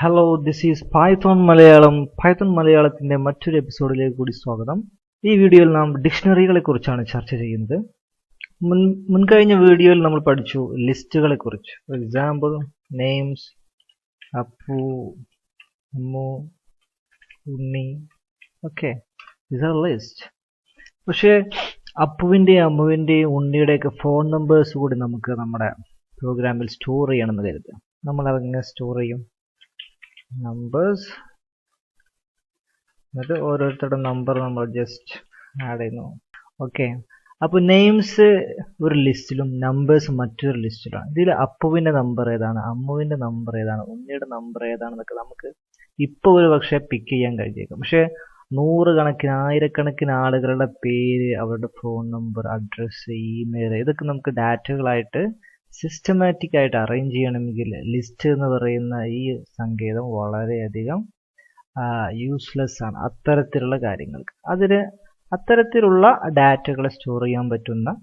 Hello, this is Python Malayalam. Python മലയാളത്തിന്റെ മറ്റൊരു എപ്പിസോഡിലേക്ക് കൂടി സ്വാഗതം. ഈ വീഡിയോയിൽ നാം ഡിക്ഷണറികളെ കുറിച്ചാണ് ചർച്ച ചെയ്യുന്നത്. മുൻകഴിഞ്ഞ വീഡിയോയിൽ നമ്മൾ പഠിച്ചു ലിസ്റ്റുകളെ കുറിച്ച്. For example names, Appu, Ammu, Unni. Okay, these are list. പക്ഷേ അപ്പുവിൻ്റെയും അമ്മുവിൻ്റെയും ഉണ്ണിയുടെയൊക്കെ ഫോൺ നമ്പേഴ്സ് കൂടി നമുക്ക് നമ്മുടെ പ്രോഗ്രാമിൽ സ്റ്റോർ ചെയ്യണമെന്ന് കരുതുക. നമ്മൾ അതെങ്ങനെ സ്റ്റോർ ചെയ്യും? നമ്പേഴ്സ്, എന്നിട്ട് ഓരോരുത്തരുടെ നമ്പർ നമ്മൾ ജസ്റ്റ് ആഡ് ചെയ്യുന്നു. ഓക്കെ, അപ്പോൾ നെയിംസ് ഒരു ലിസ്റ്റിലും നമ്പേഴ്സ് മറ്റൊരു ലിസ്റ്റിലാണ്. ഇതിൽ അപ്പുവിൻ്റെ നമ്പർ ഏതാണ്, അമ്മുവിൻ്റെ നമ്പർ ഏതാണ്, ഉണ്ണിയുടെ നമ്പർ ഏതാണെന്നൊക്കെ നമുക്ക് ഇപ്പോൾ ഒരു പക്ഷേ പിക്ക് ചെയ്യാൻ കഴിഞ്ഞേക്കും. പക്ഷേ നൂറുകണക്കിന് ആയിരക്കണക്കിന് ആളുകളുടെ പേര്, അവരുടെ ഫോൺ നമ്പർ, അഡ്രസ്സ്, ഇമെയിൽ, ഇതൊക്കെ നമുക്ക് ഡാറ്റകളായിട്ട് സിസ്റ്റമാറ്റിക് ആയിട്ട് അറേഞ്ച് ചെയ്യണമെങ്കിൽ ലിസ്റ്റ് എന്ന് പറയുന്ന ഈ സങ്കേതം വളരെയധികം യൂസ്ലെസ് ആണ് അത്തരത്തിലുള്ള കാര്യങ്ങൾക്ക്. അത്തരത്തിലുള്ള ഡാറ്റകളെ സ്റ്റോർ ചെയ്യാൻ പറ്റുന്ന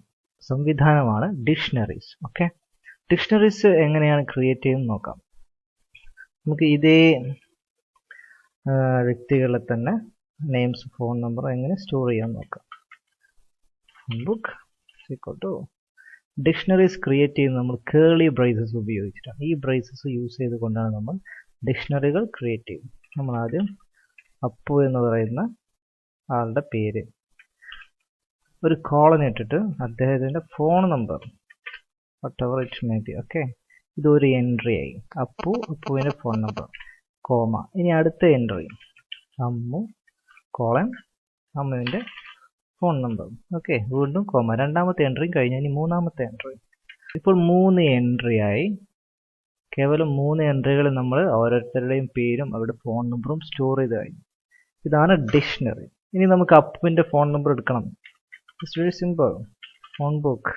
സംവിധാനമാണ് ഡിക്ഷണറീസ്. ഓക്കെ, ഡിക്ഷണറീസ് എങ്ങനെയാണ് ക്രിയേറ്റ് ചെയ്യുന്നത് നോക്കാം. നമുക്ക് ഇതേ വ്യക്തികളെ തന്നെ നെയിംസ്, ഫോൺ നമ്പർ എങ്ങനെ സ്റ്റോർ ചെയ്യാൻ നോക്കാം. Book equal to dictionaries create ചെയ്യുന്നത് നമ്മൾ കേളി ബ്രേസസ് ഉപയോഗിച്ചിട്ടാണ്. ഈ ബ്രേസസ് യൂസ് ചെയ്തുകൊണ്ടാണ് നമ്മൾ ഡിക്ഷണറികൾ ക്രിയേറ്റ് ചെയ്യുന്നത്. നമ്മൾ ആദ്യം അപ്പു എന്ന് പറയുന്ന ആളുടെ പേര്, ഒരു കോളൻ ഇട്ടിട്ട് അദ്ദേഹത്തിൻ്റെ phone number whatever it may be. Okay, ഇതൊരു എൻട്രി ആയി. അപ്പുവിൻ്റെ ഫോൺ നമ്പർ, കോമ. ഇനി അടുത്ത എൻട്രി അമ്മു കോളൻ അമ്മുവിൻ്റെ ഫോൺ നമ്പർ. ഓക്കെ, വീണ്ടും കോമ. രണ്ടാമത്തെ എൻട്രിയും കഴിഞ്ഞു. ഇനി മൂന്നാമത്തെ എൻട്രി. ഇപ്പോൾ 3 എൻട്രി ആയി. കേവലം 3 എൻട്രികൾ നമ്മൾ ഓരോരുത്തരുടെയും പേരും അവരുടെ ഫോൺ നമ്പറും സ്റ്റോർ ചെയ്ത് കഴിഞ്ഞു. ഇതാണ് ഡിക്ഷണറി. ഇനി നമുക്ക് അപ്പുവിൻ്റെ ഫോൺ നമ്പർ എടുക്കണം. It's very simple. Phone book,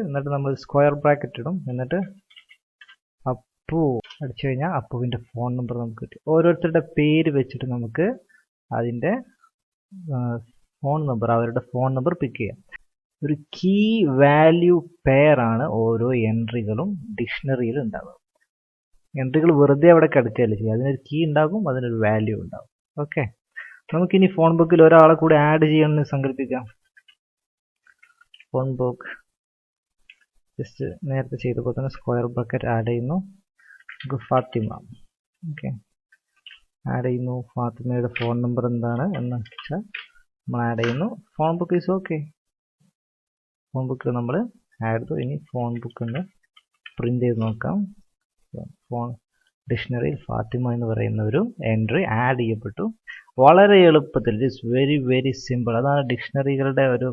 എന്നിട്ട് നമ്മൾ സ്ക്വയർ ബ്രാക്കറ്റ് ഇടും. എന്നിട്ട് അപ്പു അടിച്ചു കഴിഞ്ഞാൽ അപ്പുവിൻ്റെ ഫോൺ നമ്പർ നമുക്ക് കിട്ടും. ഓരോരുത്തരുടെ പേര് വെച്ചിട്ട് നമുക്ക് അതിൻ്റെ ഫോൺ നമ്പർ, അവരുടെ ഫോൺ നമ്പർ പിക്ക് ചെയ്യാം. ഒരു കീ വാല്യൂ പെയർ ആണ് ഓരോ എൻട്രികളും ഡിക്ഷണറിയിൽ ഉണ്ടാവുക. എൻട്രികൾ വെറുതെ അവിടെ കിടക്കുകയല്ല ചെയ്യുക. അതിനൊരു കീ ഉണ്ടാകും, അതിനൊരു വാല്യൂ ഉണ്ടാകും. ഓക്കെ, നമുക്കിനി ഫോൺ ബുക്കിൽ ഒരാളെ കൂടി ആഡ് ചെയ്യണമെന്ന് സങ്കല്പിക്കാം. ഫോൺ ബുക്ക് ജസ്റ്റ് നേരത്തെ ചെയ്തപ്പോൾ തന്നെ സ്ക്വയർ ബ്രാക്കറ്റ് ആഡ് ചെയ്യുന്നു. നമുക്ക് ഫാത്തിമ. ഓക്കെ, ആഡ് ചെയ്യുന്നു. ഫാത്തിമയുടെ ഫോൺ നമ്പർ എന്താണ് എന്ന് വെച്ചാൽ നമ്മൾ ആഡ് ചെയ്യുന്നു. Phone book is okay. Phone book നമ്മൾ ആഡ് ചെയ്തു. ഇനി ഫോൺ ബുക്ക് ഒന്ന് പ്രിന്റ് ചെയ്ത് നോക്കാം. ഫോൺ ഡിക്ഷണറിയിൽ ഫാത്തിമ എന്ന് പറയുന്ന ഒരു എൻട്രി ആഡ് ചെയ്യപ്പെട്ടു. വളരെ എളുപ്പത്തിൽ. It is very very simple. അതാണ് ഡിക്ഷണറികളുടെ ഒരു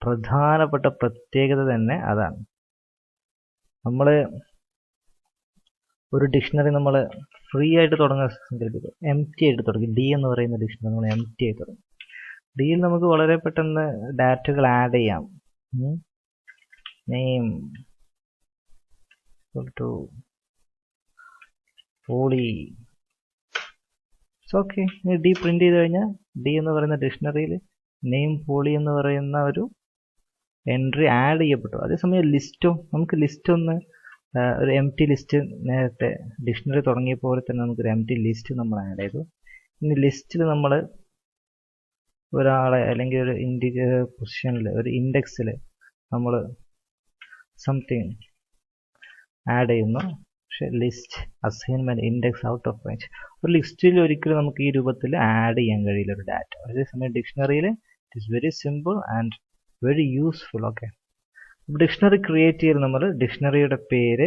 പ്രധാനപ്പെട്ട പ്രത്യേകത തന്നെ അതാണ്. നമ്മൾ ഒരു ഡിക്ഷണറി നമ്മൾ ഫ്രീ ആയിട്ട് തുടങ്ങാൻ സങ്കല്പിക്കും. എം ടി ആയിട്ട് തുടങ്ങി. ഡി എന്ന് പറയുന്ന ഡിക്ഷണറി നമ്മൾ എം ടി ആയി തുടങ്ങി. ഡിയിൽ നമുക്ക് വളരെ പെട്ടെന്ന് ഡാറ്റകൾ ആഡ് ചെയ്യാം. Name to Poly. Okay, D print ചെയ്ത് കഴിഞ്ഞാൽ ഡി എന്ന് പറയുന്ന ഡിക്ഷണറിയിൽ നെയിം പോളി എന്ന് പറയുന്ന ഒരു എൻട്രി ആഡ് ചെയ്യപ്പെട്ടു. അതേസമയം ലിസ്റ്റോ, നമുക്ക് ലിസ്റ്റ് ഒന്ന് ഒരു എം ടി ലിസ്റ്റ് നേരത്തെ ഡിക്ഷണറി തുടങ്ങിയ പോലെ തന്നെ നമുക്കൊരു എം ടി ലിസ്റ്റ് നമ്മൾ ആഡ് ചെയ്തു. ഇനി ലിസ്റ്റിൽ നമ്മൾ ഒരാളെ അല്ലെങ്കിൽ ഒരു പൊസിഷനിൽ ഒരു ഇൻഡെക്സിൽ നമ്മൾ സംതിങ് ആഡ് ചെയ്യുന്നു. പക്ഷേ list assignment index out of range. ഒരു ലിസ്റ്റിൽ ഒരിക്കലും നമുക്ക് ഈ രൂപത്തിൽ ആഡ് ചെയ്യാൻ കഴിയില്ല ഒരു ഡാറ്റ. അതേസമയം ഡിക്ഷണറിയിൽ it is very simple and very useful. Okay, dictionary create ചെയ്ത് നമ്മൾ ഡിക്ഷണറിയുടെ പേര്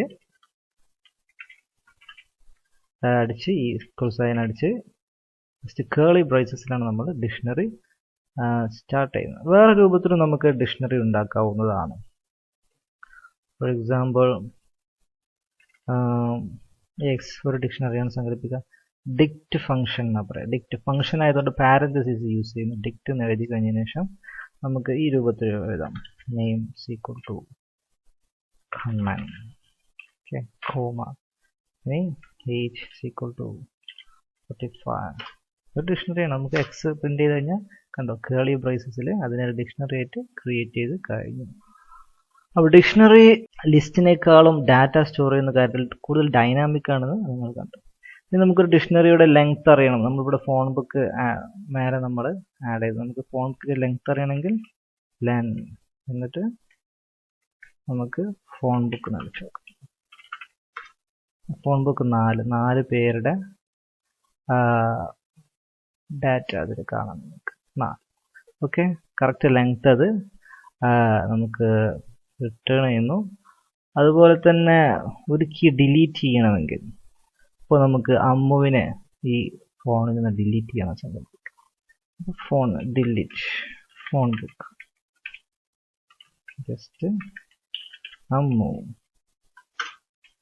അടിച്ച് ഈ ഈക്വൽ സൈൻ അടിച്ച് ജസ്റ്റ് കേളി ബ്രേസസിലാണ് നമ്മൾ ഡിക്ഷണറി സ്റ്റാർട്ട് ചെയ്യുന്നത്. വേറെ രൂപത്തിലും നമുക്ക് ഡിക്ഷണറി ഉണ്ടാക്കാവുന്നതാണ്. ഫോർ എക്സാമ്പിൾ എക്സ് ഒരു ഡിക്ഷണറിയാണ് സങ്കല്പിക്കുക. ഡിക്റ്റ് ഫംഗ്ഷൻ എന്നാ പറയാം. ഡിക്റ്റ് ഫംഗ്ഷൻ ആയതുകൊണ്ട് പാരന്തസിസ് യൂസ് ചെയ്യുന്നു. ഡിക്റ്റ് എന്ന് എഴുതി കഴിഞ്ഞതിന് ശേഷം നമുക്ക് ഈ രൂപത്തിൽ എഴുതാം. Name equal to Kannan. Okay, comma. ഇനി ഏജ് ഈക്വൽ ടു 45. ഒരു ഡിക്ഷണറിയാണ്. നമുക്ക് എക്സ് പ്രിന്റ് ചെയ്ത് കഴിഞ്ഞാൽ കണ്ടോ, കേളി ബ്രേസസിൽ അതിനൊരു ഡിക്ഷണറി ആയിട്ട് ക്രിയേറ്റ് ചെയ്ത് കഴിഞ്ഞു. അപ്പോൾ ഡിക്ഷണറി ലിസ്റ്റിനേക്കാളും ഡാറ്റ സ്റ്റോർ ചെയ്യുന്ന കാര്യത്തിൽ കൂടുതൽ ഡൈനാമിക് ആണെന്ന് നിങ്ങൾ കണ്ടു. ഇനി നമുക്കൊരു ഡിക്ഷണറിയുടെ ലെങ്ത് അറിയണം. നമ്മളിവിടെ ഫോൺ ബുക്ക് മേലെ നമ്മൾ ആഡ് ചെയ്തു. നമുക്ക് ഫോൺ ബുക്കിൻ്റെ ലെങ്ത് അറിയണമെങ്കിൽ ലെൻ എന്നിട്ട് നമുക്ക് ഫോൺ ബുക്ക് നടിച്ചു നോക്കാം. ഫോൺ ബുക്ക് 4 പേരുടെ ഡാറ്റ അതിൽ കാണാം. നമുക്ക് 4. ഓക്കെ, കറക്റ്റ് ലെങ്ത് അത് നമുക്ക് റിട്ടേൺ ചെയ്യുന്നു. അതുപോലെ തന്നെ ഒരു കീ ഡിലീറ്റ് ചെയ്യണമെങ്കിൽ ഇപ്പോൾ നമുക്ക് അമ്മുവിനെ ഈ ഫോണിൽ നിന്ന് ഡിലീറ്റ് ചെയ്യണം സങ്കല്പിക്കുക. Phone delete phone book just Ammu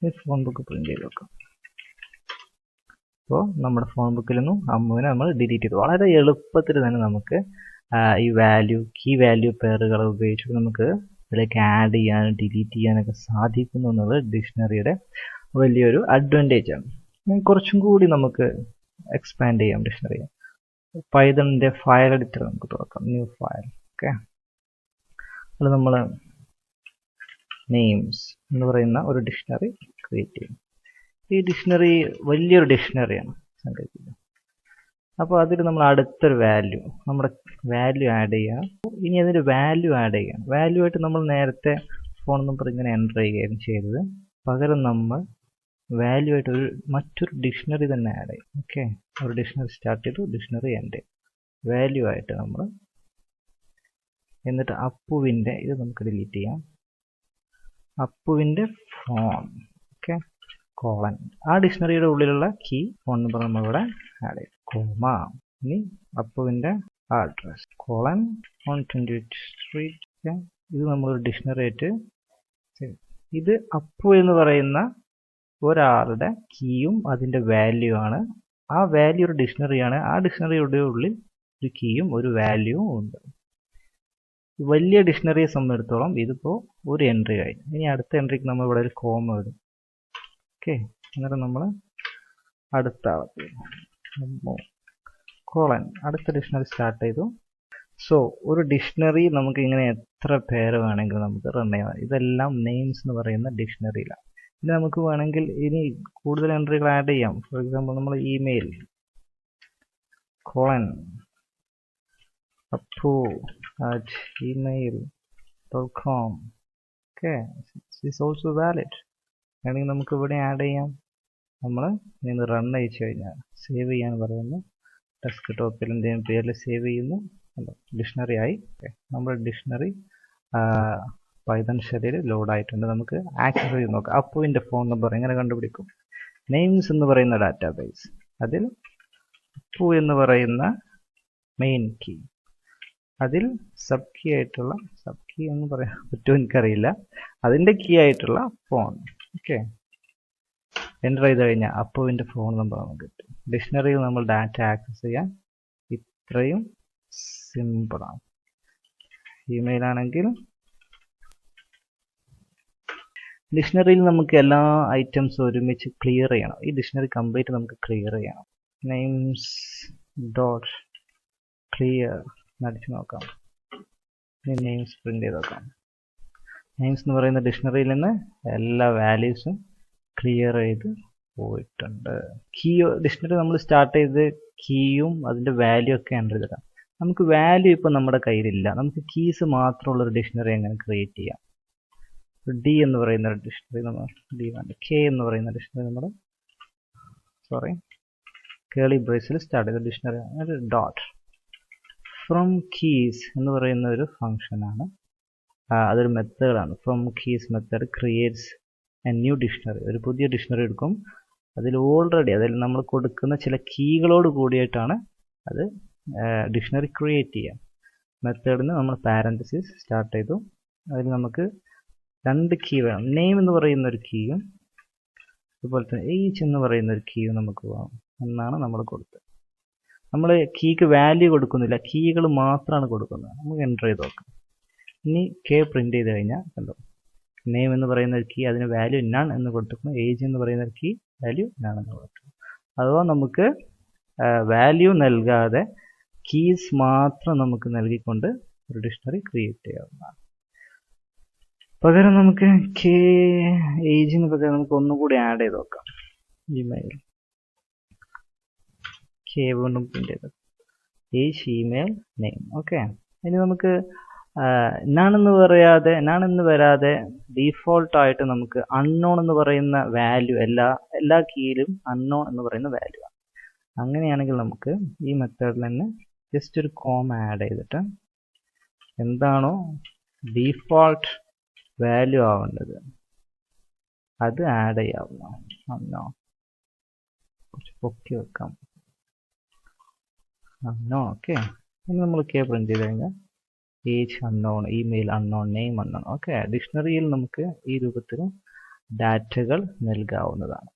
ഈ ഫോൺ ബുക്ക് പ്രിന്റ് ചെയ്ത് വെക്കാം. അപ്പോൾ നമ്മുടെ ഫോൺ ബുക്കിൽ നിന്നും അമ്മുവിനെ നമ്മൾ ഡിലീറ്റ് ചെയ്തു. വളരെ എളുപ്പത്തിൽ തന്നെ നമുക്ക് ഈ കീ വാല്യൂ പേറുകൾ ഉപയോഗിച്ചിട്ട് നമുക്ക് ഇതിലേക്ക് ആഡ് ചെയ്യാനും ഡിലീറ്റ് ചെയ്യാനൊക്കെ സാധിക്കുന്നു എന്നുള്ളത് ഡിക്ഷണറിയുടെ വലിയൊരു അഡ്വാൻറ്റേജ് ആണ്. കുറച്ചും കൂടി നമുക്ക് എക്സ്പാൻഡ് ചെയ്യാം ഡിക്ഷണറി. പൈതണിൻ്റെ ഫയൽ എഡിറ്റർ നമുക്ക് തുറക്കാം. New file. ഓക്കെ, അത് നമ്മൾ നെയിംസ് എന്ന് പറയുന്ന ഒരു ഡിക്ഷണറി ക്രിയേറ്റ് ചെയ്യും. ഈ ഡിക്ഷണറി വലിയൊരു ഡിക്ഷണറിയാണ് സങ്കല്പിക്കുക. അപ്പോൾ അതിൽ നമ്മൾ അടുത്തൊരു നമ്മുടെ വാല്യൂ ആഡ് ചെയ്യാം. ഇനി അതിൻ്റെ വാല്യൂ ആഡ് ചെയ്യാം. വാല്യൂ ആയിട്ട് നമ്മൾ നേരത്തെ ഫോൺ നമ്പർ ഇങ്ങനെ എൻ്റർ ചെയ്യുകയായിരുന്നു ചെയ്തത്. പകരം നമ്മൾ വാല്യൂ ആയിട്ട് മറ്റൊരു ഡിക്ഷണറി തന്നെ ആഡ് ചെയ്യും. ഓക്കെ, ഒരു ഡിക്ഷണറി സ്റ്റാർട്ട് ചെയ്തു, ഡിക്ഷണറി എൻഡ് ചെയ്യും. വാല്യൂ ആയിട്ട് നമ്മൾ എന്നിട്ട് അപ്പുവിൻ്റെ ഇത് നമുക്ക് ഡിലീറ്റ് ചെയ്യാം. അപ്പുവിൻ്റെ ഫോൺ. Okay, colon. ആ ഡിക്ഷണറിയുടെ ഉള്ളിലുള്ള കീ ഫോൺ നമ്പർ നമ്മളിവിടെ ആഡ് ചെയ്യും. കോമ. ഇനി അപ്പുവിൻ്റെ അഡ്രസ് കോളൻ 128 സ്ട്രീറ്റ്. ഇത് നമ്മളൊരു ഡിക്ഷണറി ആയിട്ട് ഇത് അപ്പു എന്ന് പറയുന്ന ഒരാളുടെ കീയും അതിൻ്റെ വാല്യൂ ആണ്. ആ വാല്യൂ ഒരു ഡിക്ഷണറിയാണ്. ആ ഡിക്ഷണറിയുടെ ഉള്ളിൽ ഒരു കീയും ഒരു വാല്യൂവും ഉണ്ട്. വലിയ ഡിക്ഷണറിയെ സംബന്ധിച്ചിടത്തോളം ഇതിപ്പോൾ ഒരു എൻട്രി കഴിഞ്ഞു. ഇനി അടുത്ത എൻട്രിക്ക് നമ്മൾ ഇവിടെ ഒരു കോമ ഇടും. ഓക്കെ, എന്നിട്ട് നമ്മൾ അടുത്ത കോളൻ അടുത്ത ഡിക്ഷണറി സ്റ്റാർട്ട് ചെയ്തു. സോ ഒരു ഡിക്ഷണറി നമുക്ക് ഇങ്ങനെ എത്ര പേര് വേണമെങ്കിലും നമുക്ക് റൺ ചെയ്യാം. ഇതെല്ലാം നെയിംസ് എന്ന് പറയുന്ന ഡിക്ഷണറിയിലാണ്. ഇനി നമുക്ക് വേണമെങ്കിൽ ഇനി കൂടുതൽ എൻട്രികൾ ആഡ് ചെയ്യാം. ഫോർ എക്സാമ്പിൾ നമ്മൾ email colon appu@email.com. Okay, is also valid. വേണമെങ്കിൽ നമുക്ക് ഇവിടെ ആഡ് ചെയ്യാം. നമ്മൾ ഇന്ന് റൺ അയച്ചു കഴിഞ്ഞാൽ സേവ് ചെയ്യാൻ പറയുന്നു. ഡെസ്ക്ടോപ്പിൽ എന്തെങ്കിലും പേരിൽ സേവ് ചെയ്യുന്നു. ഡിക്ഷണറി ആയി. നമ്മുടെ ഡിക്ഷണറി പൈതൺ ഷെല്ലിൽ ലോഡ് ആയിട്ടുണ്ട്. നമുക്ക് ആക്സസ് ചെയ്ത് നോക്കാം. അപ്പുവിൻ്റെ ഫോൺ നമ്പർ എങ്ങനെ കണ്ടുപിടിക്കും? നെയിംസ് എന്ന് പറയുന്ന ഡാറ്റാബേസ്, അതിൽ അപ്പു എന്ന് പറയുന്ന മെയിൻ കീ, അതിൽ സബ് കീ ആയിട്ടുള്ള എന്ന് പറയാൻ പറ്റുമോ എനിക്കറിയില്ല, അതിൻ്റെ കീ ആയിട്ടുള്ള ഫോൺ. ഓക്കെ, എൻ്റർ ചെയ്ത് കഴിഞ്ഞാൽ അപ്പുവിൻ്റെ ഫോൺ നമ്പർ നമുക്ക് കിട്ടും. ഡിക്ഷണറിയിൽ നമ്മൾ ഡാറ്റ ആക്സസ് ചെയ്യാൻ ഇത്രയും സിമ്പിളാണ്. ഇമെയിൽ ആണെങ്കിൽ ഡിക്ഷണറിയിൽ നമുക്ക് എല്ലാ ഐറ്റംസും ഒരുമിച്ച് ക്ലിയർ ചെയ്യണം. ഈ ഡിക്ഷണറി കംപ്ലീറ്റ് നമുക്ക് ക്ലിയർ ചെയ്യണം. നെയിംസ് ഡോട്ട് ക്ലിയർ നടിച്ചു നോക്കാം. നെയിംസ് പ്രിന്റ് ചെയ്ത് നോക്കാം. നെയിംസ് എന്ന് പറയുന്ന ഡിക്ഷണറിയിൽ നിന്ന് എല്ലാ വാല്യൂസും ക്ലിയർ ചെയ്ത് പോയിട്ടുണ്ട്. ഡിക്ഷണറി നമ്മൾ സ്റ്റാർട്ട് ചെയ്ത് കീയും അതിൻ്റെ വാല്യൂ ഒക്കെ എൻ്റർ ചെയ്തിടാം. നമുക്ക് വാല്യൂ ഇപ്പോൾ നമ്മുടെ കയ്യിലില്ല. നമുക്ക് കീസ് മാത്രമുള്ളൊരു ഡിക്ഷണറി എങ്ങനെ ക്രിയേറ്റ് ചെയ്യാം? ഡി എന്ന് പറയുന്ന ഒരു ഡിക്ഷണറി കെ എന്ന് പറയുന്ന ഡിക്ഷണറി കേളി ബ്രേസിൽ സ്റ്റാർട്ട് ചെയ്ത ഡിക്ഷണറി ഡോട്ട് ഫ്രം കീസ് എന്ന് പറയുന്ന ഒരു ഫംഗ്ഷനാണ്. അതൊരു മെത്തേഡാണ്. From keys method creates A new dictionary. ഒരു പുതിയ ഡിക്ഷണറി എടുക്കും. അതിൽ നമ്മൾ കൊടുക്കുന്ന ചില കീകളോട് കൂടിയിട്ടാണ് അത് ഡിക്ഷണറി ക്രിയേറ്റ് ചെയ്യുക. മെത്തേഡിന് നമ്മൾ പാരന്തസിസ് സ്റ്റാർട്ട് ചെയ്തു. അതിൽ നമുക്ക് 2 കീ വേണം. നെയിം എന്ന് പറയുന്ന ഒരു കീയും അതുപോലെ തന്നെ ഏജ് എന്ന് പറയുന്ന ഒരു കീയും നമുക്ക് വേണം എന്നാണ് നമ്മൾ കൊടുത്തത്. നമ്മൾ കീക്ക് വാല്യൂ കൊടുക്കുന്നില്ല, കീകൾ മാത്രമാണ് കൊടുക്കുന്നത്. നമുക്ക് എൻ്റർ ചെയ്ത് നോക്കാം. ഇനി കെ പ്രിന്റ് ചെയ്ത് കഴിഞ്ഞാൽ കണ്ടോ, നെയിം എന്ന് പറയുന്ന ഒരു കീ അതിന് വാല്യൂ നൺ എന്ന് കൊടുത്തിരിക്കുന്നു. ഏജ് എന്ന് പറയുന്ന ഒരു കീ വാല്യൂ നൺ എന്ന് കൊടുത്തിരിക്കുന്നു. അഥവാ നമുക്ക് വാല്യൂ നൽകാതെ കീസ് മാത്രം നമുക്ക് നൽകിക്കൊണ്ട് ഒരു ഡിക്ഷണറി ക്രിയേറ്റ് ചെയ്യാവുന്നതാണ്. പകരം നമുക്ക് ഏജിന് പകരം നമുക്ക് ഒന്നുകൂടി ആഡ് ചെയ്ത് നോക്കാം. ഇമെയിൽ വീണ്ടും പ്രിന്റ് ചെയ്ത് ഏജ് ഇമെയിൽ നെയിം. ഓക്കെ, ഇനി നമുക്ക് നാണെന്ന് വരാതെ ഡീഫോൾട്ടായിട്ട് നമുക്ക് അൺനോൺ എന്ന് പറയുന്ന വാല്യൂ എല്ലാ കീയിലും അൺനോൺ എന്ന് പറയുന്ന വാല്യൂ ആണ്. അങ്ങനെയാണെങ്കിൽ നമുക്ക് ഈ മെത്തേഡിൽ തന്നെ ജസ്റ്റ് ഒരു കോമ ആഡ് ചെയ്തിട്ട് എന്താണോ ഡീഫോൾട്ട് വാല്യൂ ആവേണ്ടത് അത് ആഡ് ചെയ്യാവുന്ന അൺനോൺ. കുറച്ച് പൊക്കി വെക്കാം അൺനോൺ. ഓക്കെ, ഇനി നമ്മൾ പ്രിന്റ് ചെയ്ത് കഴിഞ്ഞാൽ age unknown, email unknown, name unknown. Okay, ഡിക്ഷണറിയിൽ നമുക്ക് ഈ രൂപത്തിൽ ഡാറ്റകൾ നൽകാവുന്നതാണ്.